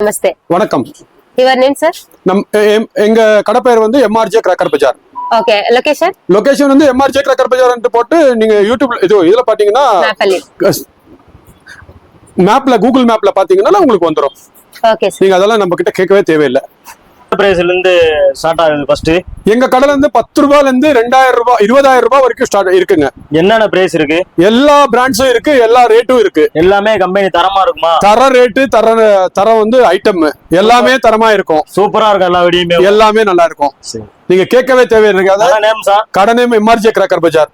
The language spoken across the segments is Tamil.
நமஸ்தே. வணக்கம். Your name sir? எங்க கடை பேர் வந்து எம்ஆர்ஜே கிராக்கர் பஜார். ஓகே. லொகேஷன் வந்து எம்ஆர்ஜே கிராக்கர் பஜார் போட்டு நீங்க யூடியூப்ல இதுல பாத்தீங்கன்னா மேப்ல கூகுள் மேப்ல பாத்தீங்கன்னா உங்களுக்கு வந்துடும். ஓகே. நீங்க அதெல்லாம் நம்ம கிட்ட கேட்கவே தேவையில்லை. பிரைஸ்ல இருந்து ஸ்டார்ட் ஆகுது. ஃபர்ஸ்ட் எங்க கடையில இருந்து 10 ரூபாயில இருந்து 2000 ரூபாய் 20000 ரூபாய் வரைக்கும் ஸ்டார்ட் இருக்குங்க. என்னென்ன பிரைஸ் இருக்கு? எல்லா பிராண்ட்ஸும் இருக்கு, எல்லா ரேட்டும் இருக்கு. எல்லாமே கம்பெனி தரமா இருக்குமா? தர ரேட்டு தரம் வந்து ஐட்டம் எல்லாமே தரமா இருக்கும். சூப்பரா இருக்கும். எல்லா வீடியோமே எல்லாமே நல்லா இருக்கும். நீங்க கேட்கவே தேவையில்லை. கடை நேம் எம்ஆர்ஜே கிராக்கர் பஜார்.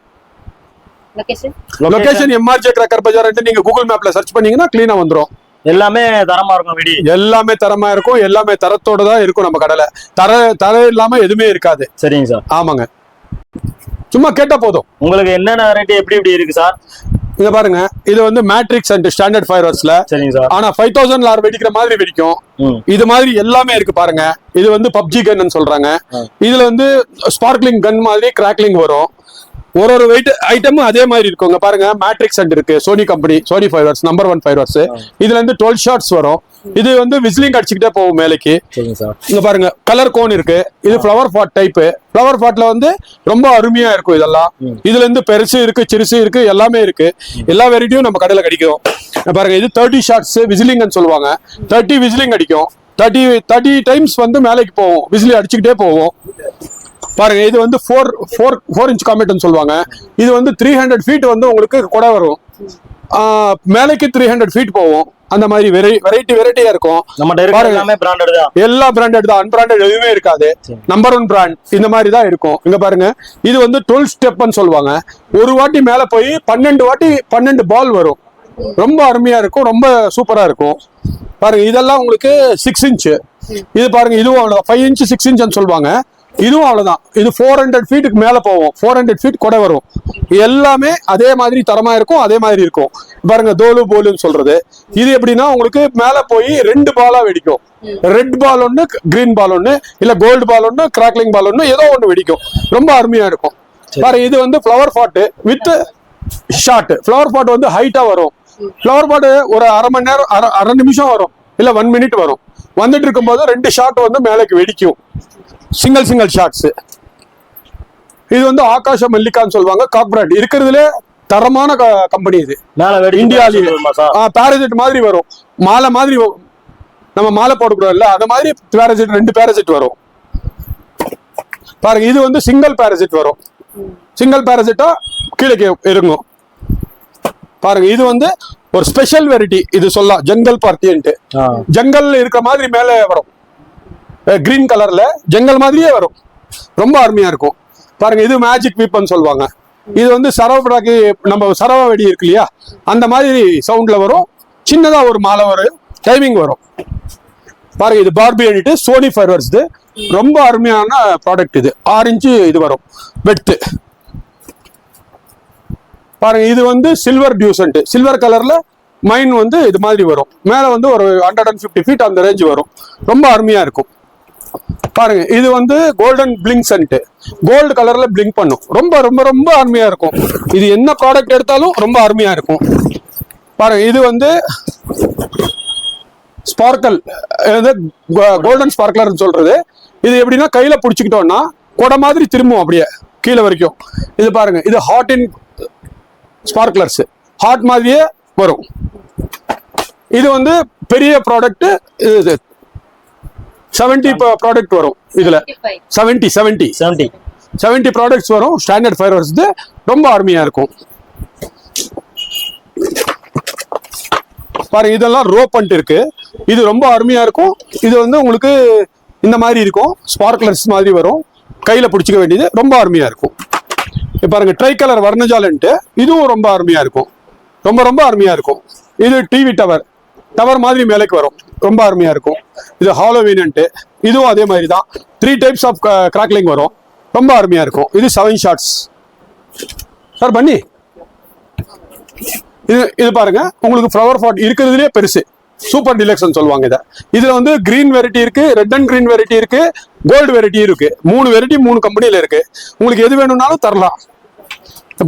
லொகேஷன் எம்ஆர்ஜே கிராக்கர் பஜார் நீங்க கூகுள் மேப்ல சர்ச் பண்ணீங்கன்னா கிளீனா வந்துரும். எல்லாமே தரமா இருக்கும். வீடியோ எல்லாமே தரமா இருக்கும். எல்லாமே தரத்தோட தான் இருக்கும். நம்ம கடையில தர இல்லாம எதுவுமே இருக்காது. சரிங்க சார். ஆமாங்க. சும்மா கேட்டா போதும். உங்களுக்கு என்னென்ன வெரைட்டி எப்படி இருக்கு சார்? இங்க பாருங்க, இது வந்து மேட்ரிக்ஸ் அண்ட் ஸ்டாண்டர்ட் ஃபயர்வர்ஸ்ல. சரிங்க சார். ஆனா 5000 லார் வெடிக்கிற மாதிரி வெடிக்கும். இது மாதிரி எல்லாமே இருக்கு பாருங்க. இது வந்து பப்ஜி கன் சொல்றாங்க. இதுல வந்து ஸ்பார்க்லிங் கன் மாதிரி கிராக்லிங் வரும். ஒரு வெயிட் ஐட்டமும் அதே மாதிரி இருக்குங்க. பாருங்க, மேட்ரிக்ஸ் அண்ட் இருக்கு, சோனி கம்பெனி, சோனி ஃபயர்வர்ஸ் நம்பர் 1 ஃபயர்வர்ஸ். இதுல இருந்து 12 ஷாட்ஸ் வரும். இது வந்து விசிலிங் அடிச்சுக்கிட்டே போகும் மேலைக்கு. இங்க பாருங்க, கலர் கோன் இருக்கு. இது ஃபிளவர் பாட் டைப். ஃபிளவர் பாட்ல வந்து ரொம்ப அருமையா இருக்கும். இதெல்லாம் இதுல இருந்து பெருசு இருக்கு, சிறுசு இருக்கு, எல்லாமே இருக்கு. எல்லா வெரைட்டியும் நம்ம கடையில கிடைக்கும். பாருங்க, இது 30 ஷாட்ஸ் விசிலிங் சொல்லுவாங்க. 30 விசிலிங் அடிக்கும். 30 டைம்ஸ் வந்து மேலைக்கு போவோம், விசிலி அடிச்சுக்கிட்டே போவோம். பாருங்க, இது வந்து 4 இன்ச் காமெட்னு சொல்லுவாங்க. இது வந்து 300 ஃபீட் வந்து உங்களுக்கு கொடை வரும். மேலைக்கு 300 ஃபீட் போவோம். அந்த மாதிரி வெரைட்டியா இருக்கும். எல்லா பிராண்டட் தான், அன்பிராண்டட் எதுவுமே இருக்காது. நம்பர் 1 பிராண்ட் இந்த மாதிரி தான் இருக்கும். இங்க பாருங்க, இது வந்து 12 ஸ்டெப்னு சொல்லுவாங்க. ஒரு வாட்டி மேல போய் 12 வாட்டி 12 பால் வரும். ரொம்ப அருமையா இருக்கும், ரொம்ப சூப்பரா இருக்கும். பாருங்க, இதெல்லாம் உங்களுக்கு 6 இன்ச். இது பாருங்க, இதுவும் அவ்வளவுதான். 5 இன்ச் 6 இன்ச்னு சொல்லுவாங்க. இதுவும் அவ்வளவுதான். இது 400 ஃபீட்டுக்கு மேல போவோம். 400 ஃபீட் கொடை வரும். எல்லாமே அதே மாதிரி தரமா இருக்கும், அதே மாதிரி இருக்கும். பாருங்க, தோலு போலுன்னு சொல்றது. இது எப்படின்னா உங்களுக்கு மேல போய் 2 பாலா வெடிக்கும். ரெட் பால் ஒண்ணு, கிரீன் பால் ஒண்ணு, இல்ல கோல்டு பால் ஒண்ணு, கிராக்லிங் பால் ஒண்ணு, ஏதோ ஒண்ணு வெடிக்கும். ரொம்ப அருமையா இருக்கும். பாருங்க, இது வந்து flower pot with shot. Flower pot வந்து ஹைட்டா வரும். ஃபிளவர் பாட் ஒரு அரை மணி நேரம், அரை நிமிஷம் வரும், இல்ல 1 மினிட் வரும். வந்துட்டு இருக்கும் போது 2 ஷாட் வந்து மேலைக்கு வெடிக்கும். Single shots. இது வந்து ஆகாஷ மல்லிகான்னு சொல்லுவாங்க. கார்பரேட் இருக்கிறதுலே தரமான கம்பெனி இது. இந்தியாவிலேயே பாராசைட் மாதிரி வரும். மாலை மாதிரி நம்ம மாலை போட்டுக்கிறோம்ல, அந்த மாதிரி பாராசைட் 2 பாராசைட் வரும். பாருங்க, இது வந்து சிங்கிள் பாராசைட் வரும். சிங்கிள் பாராசைட்டா கீழே இறங்கும். பாருங்க, இது வந்து ஒரு ஸ்பெஷல் வெரைட்டி. இது சொல்லலாம் ஜங்கல் பார்ட்டின்ட்டு. ஜங்கல் இருக்கிற மாதிரி மேலே வரும். கிரீன் கலர்ல ஜங்கல் மாதிரியே வரும். ரொம்ப அருமையா இருக்கும். பாருங்க, இது மேஜிக் வீப்பன் சொல்லுவாங்க. இது வந்து சரவப்படாக்கி நம்ம சரவ வெடி இருக்கு இல்லையா, அந்த மாதிரி சவுண்ட்ல வரும். சின்னதா ஒரு மாலை வரும், டைமிங் வரும். பாருங்க, இது பார்பி அடிட்டு சோனி ஃபயர்வர்ஸ். ரொம்ப அருமையான ப்ராடக்ட். இது 6 இன்ச்சு இது வரும் வெட்டு. பாருங்க, இது வந்து சில்வர் டியூசன்ட். சில்வர் கலர்ல மைன் வந்து இது மாதிரி வரும். மேல வந்து ஒரு 150 ஃபீட் அந்த ரேஞ்ச் வரும். ரொம்ப அருமையா இருக்கும். பாருங்க, இது வந்து கோல்டன் பிளிங்க். கோல்டு கலர்ல பிளிங்க் பண்ணும். ரொம்ப ரொம்ப ரொம்ப அருமையா இருக்கும். இது என்ன ப்ராடக்ட் எடுத்தாலும் ரொம்ப அருமையா இருக்கும். பாருங்க, இது வந்து ஸ்பார்க்கல், கோல்டன் ஸ்பார்க்லர் சொல்றது. இது எப்படின்னா கையில பிடிச்சிக்கிட்டோம்னா கொடை மாதிரி திரும்பும் அப்படியே கீழே வரைக்கும். இது பாருங்க, இது ஹாட் இன் ஸ்பார்க்லர்ஸ். ஹாட் மாதிரியே வரும். இது வந்து பெரிய ப்ராடக்ட். இது 70 ப்ராடக்ட் வரும். இதுல 70 ப்ராடக்ட்ஸ் வரும். ஸ்டாண்டர்ட் ஃபயர்வர்ஸ் ரொம்ப அருமையா இருக்கும். பாருங்க, இதெல்லாம் ரோப் பண்ணிட்டு இருக்கு. இது ரொம்ப அருமையா இருக்கும். இது வந்து உங்களுக்கு இந்த மாதிரி இருக்கும், ஸ்பார்க்லர்ஸ் மாதிரி வரும். கையில பிடிச்சிக்க வேண்டியது. ரொம்ப அருமையா இருக்கும். பாருங்க, ட்ரை கலர் வர்ணஜாலன்ட்டு. இதுவும் ரொம்ப அருமையா இருக்கும். ரொம்ப ரொம்ப அருமையா இருக்கும். இது டிவி டவர் மாதிரி மேலைக்கு வரும். ரொம்ப அருமையா இருக்கும். இது ஹாலோவீன்ட்டு. இதுவும் அதே மாதிரி தான். 3 டைப்ஸ் ஆஃப் கிராக்லிங் வரும். ரொம்ப அருமையா இருக்கும். இது 7 ஷாட்ஸ். சார் பண்ணி இது பாருங்க, உங்களுக்கு ஃப்ளவர் பாட் இருக்கிறதுலே பெருசு. சூப்பர் டிலக்ஸ் சொல்லுவாங்க. இதுல வந்து கிரீன் வெரைட்டி இருக்கு, ரெட் அண்ட் கிரீன் வெரைட்டி இருக்கு, கோல்டு வெரைட்டி இருக்கு. 3 வெரைட்டி 3 கம்பெனில இருக்கு. உங்களுக்கு எது வேணும்னாலும் தரலாம்.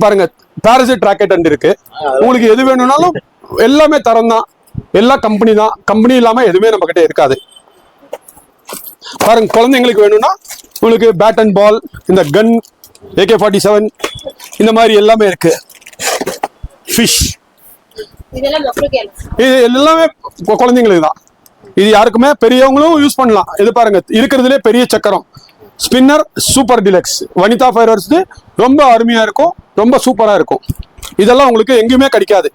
பாருங்க, பாராசைட் ராக்கெட் இருக்கு. உங்களுக்கு எது வேணும்னாலும் எல்லாமே தரம் தான். எல்லாம் கம்பெனி தான். கம்பெனி இல்லாம எதுவுமே நம்ம கிட்ட இருக்காது. பாருங்க, குழந்தைங்களுக்கு வேணும்னா உங்களுக்கு பேட் அண்ட் பால், இந்த கன், AK-47 இந்த மாதிரி எல்லாமே இருக்கு. ஃபிஷ், இது எல்லாமே குழந்தைங்களுக்கு தான். இது யாருக்குமே பெரியவங்களும் யூஸ் பண்ணலாம். இது பாருங்க, இருக்கிறதுலே பெரிய சக்கரம் spinner super deluxe Vanitha fibres, ரொம்ப அருமையா இருக்கும், ரொம்ப சூப்பரா இருக்கும். இதெல்லாம் உங்களுக்கு எங்கேயுமே கிடைக்காது.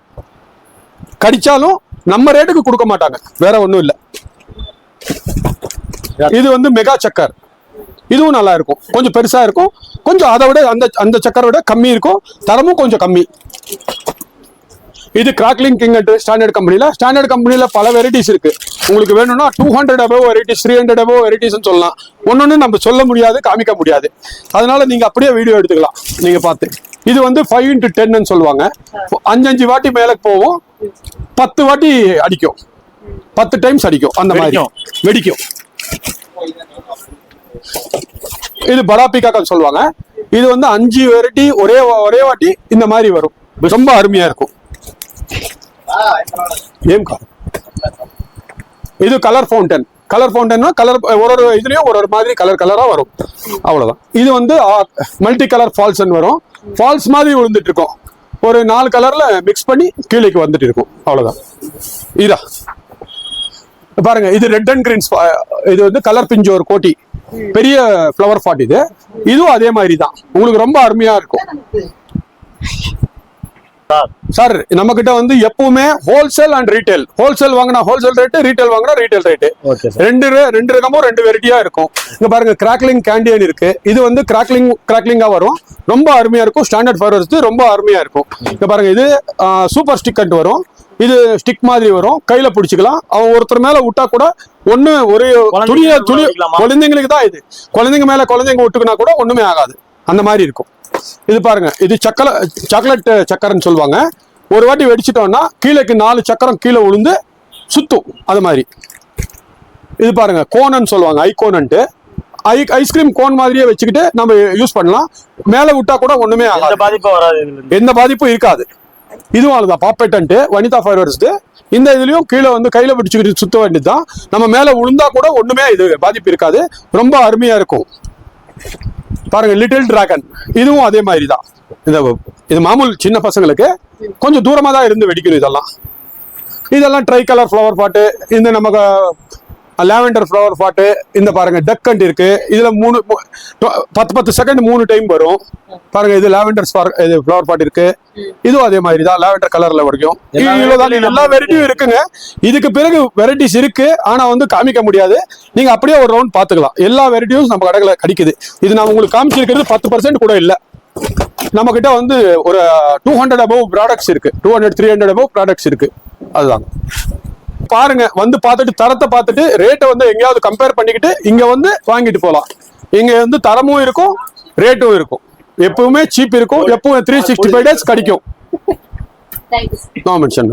கடிச்சாலும் நம்ம ரேட்டுக்கு கொடுக்க மாட்டாங்க, வேற ஒன்றும் இல்லை. இது வந்து மெகா சக்கர், இதுவும் நல்லா இருக்கும், கொஞ்சம் பெருசா இருக்கும், கொஞ்சம் அதை விட அந்த சக்கரை விட கம்மி இருக்கும், தரமும் கொஞ்சம் கம்மி. இது கிராக்லிங் கிங் ஸ்டாண்டர்ட் கம்பெனில பல வெரைட்டிஸ் இருக்கு. உங்களுக்கு வேணும்னா 200 above வெரைட்டிஸ், 300 above வெரைட்டிஸ் சொல்லலாம். ஒன்னொன்னு நம்ம சொல்ல முடியாது, காமிக்க முடியாது. அதனால நீங்க அப்படியே வீடியோ எடுத்துக்கலாம் நீங்க பார்த்து. இது வந்து 5x10 சொல்லுவாங்க. 5 வாட்டி மேல போவோம், 10 வாட்டி அடிக்கும், 10 டைம்ஸ் அடிக்கும், அந்த மாதிரி வெடிக்கும். இது பலாபிகாக்கள் சொல்லுவாங்க. இது வந்து 5 வெரைட்டி ஒரே வாட்டி இந்த மாதிரி வரும், ரொம்ப அருமையா இருக்கும். இது கலர் ஃபவுண்டன். கலர் ஒரு இதுலயும் ஒரு மாதிரி கலரா வரும், அவ்வளவுதான். இது வந்து மல்டி கலர் ஃபால்ஸ் வரும். ஃபால்ஸ் மாதிரி விழுந்துட்டு இருக்கும், ஒரு 4 கலர்ல மிக்ஸ் பண்ணி கீழே வந்துட்டு இருக்கும், அவ்வளவுதான். இதா பாருங்க, இது ரெட் அண்ட் கிரீன். இது வந்து கலர் பிஞ்சு ஒரு கோட்டி, பெரிய ஃப்ளவர் பாட். இதுவும் அதே மாதிரி தான், உங்களுக்கு ரொம்ப அருமையா இருக்கும். சார் நம்ம கிட்ட வந்து எப்பவுமே ஹோல்சேல் அண்ட் ரீட்டைல். ஹோல்சேல் வாங்கினா ஹோல்சேல் ரேட்டு, ரீட்டைல் வாங்கினா ரீட்டைல் ரேட்டு. ரெண்டு ரகமும் 2 வெரைட்டியா இருக்கும். இங்க பாருங்க, கிராக்லிங் கேண்டியன் இருக்கு. இது வந்து கிராக்லிங்கா வரும், ரொம்ப அருமையா இருக்கும். ஸ்டாண்டர்ட் ஃபைபர்ஸ் ரொம்ப அருமையா இருக்கும். இங்க பாருங்க, இது சூப்பர் ஸ்டிக் வரும். இது ஸ்டிக் மாதிரி வரும், கையில பிடிச்சிக்கலாம். அவன் ஒருத்தர் மேல விட்டா கூட ஒரு துணி குழந்தைங்களுக்கு தான். இது குழந்தைங்க மேல குழந்தைங்க விட்டுக்கினா கூட ஒண்ணுமே ஆகாது, அந்த மாதிரி இருக்கும். இது பாருங்க, இது சாக்லேட் சக்கரன்னு சொல்லுவாங்க. ஒரு வாட்டி வெடிச்சிட்டோம்னா கீழேக்கு 4 சக்கரம் கீழே விழுந்து சுத்தும், அது மாதிரி. இது பாருங்க, கோனன்னு சொல்லுவாங்க, ஐகோனன்ட்டு. ஐஸ்கிரீம் கோன் மாதிரியே வச்சுக்கிட்டு நம்ம யூஸ் பண்ணலாம். மேல விட்டா கூட ஒண்ணுமே ஆகாது, எந்த பாதிப்பும் இருக்காது. இதுவும் அதுதான் பாப்பெட்டன்ட்டு வனிதா ஃபைபர்ஸ். இந்த இதுலயும் கீழே வந்து கையில பிடிச்சிக்கிட்டு சுத்த வேண்டியதுதான். நம்ம மேல விழுந்தா கூட ஒண்ணுமே இது பாதிப்பு இருக்காது, ரொம்ப அருமையா இருக்கும். பாருங்க, லிட்டில் டிராகன், இதுவும் அதே மாதிரி தான். இது மாமூல் சின்ன பசங்களுக்கு கொஞ்சம் தூரமா தான் இருந்து வெடிக்கணும். இதெல்லாம் ட்ரை கலர் ஃப்ளவர் பாட்டு, இந்த நமக்கு லாவெண்டர் ஃப்ளவர் பாட்டு. இந்த பாருங்க, டக்கண்ட் இருக்கு. இதுல 10 செகண்ட் 3 டைம் வரும். பாருங்க, இது லாவெண்டர் ஃப்ளவர் பாட்டு இருக்கு. இதுவும் அதே மாதிரி தான், லாவெண்டர் கலர்ல வரைக்கும். எல்லா வெரைட்டியும் இருக்குங்க. இதுக்கு பிறகு வெரைட்டிஸ் இருக்கு, ஆனா வந்து காமிக்க முடியாது. நீங்க அப்படியே ஒரு ரவுண்ட் பாத்துக்கலாம். எல்லா வெரைட்டியும் நம்ம கடைகளை கிடைக்குது. இது நான் உங்களுக்கு காமிச்சிருக்கிறது 10% கூட இல்ல. நம்ம கிட்ட வந்து ஒரு 200 above ப்ராடக்ட்ஸ் இருக்கு, 200-300 above ப்ராடக்ட்ஸ் இருக்கு. அதுதான் பாருங்க, வந்து பார்த்துட்டு தரத்தை பார்த்துட்டு ரேட்டை வந்து எங்கேயாவது கம்பேர் பண்ணிக்கிட்டு இங்க வந்து வாங்கிட்டு போகலாம். இங்க வந்து தரமும் இருக்கும், ரேட்டும் இருக்கும். எப்பவுமே சீப் இருக்கும், எப்பவும் 365 days கிடைக்கும். No mention.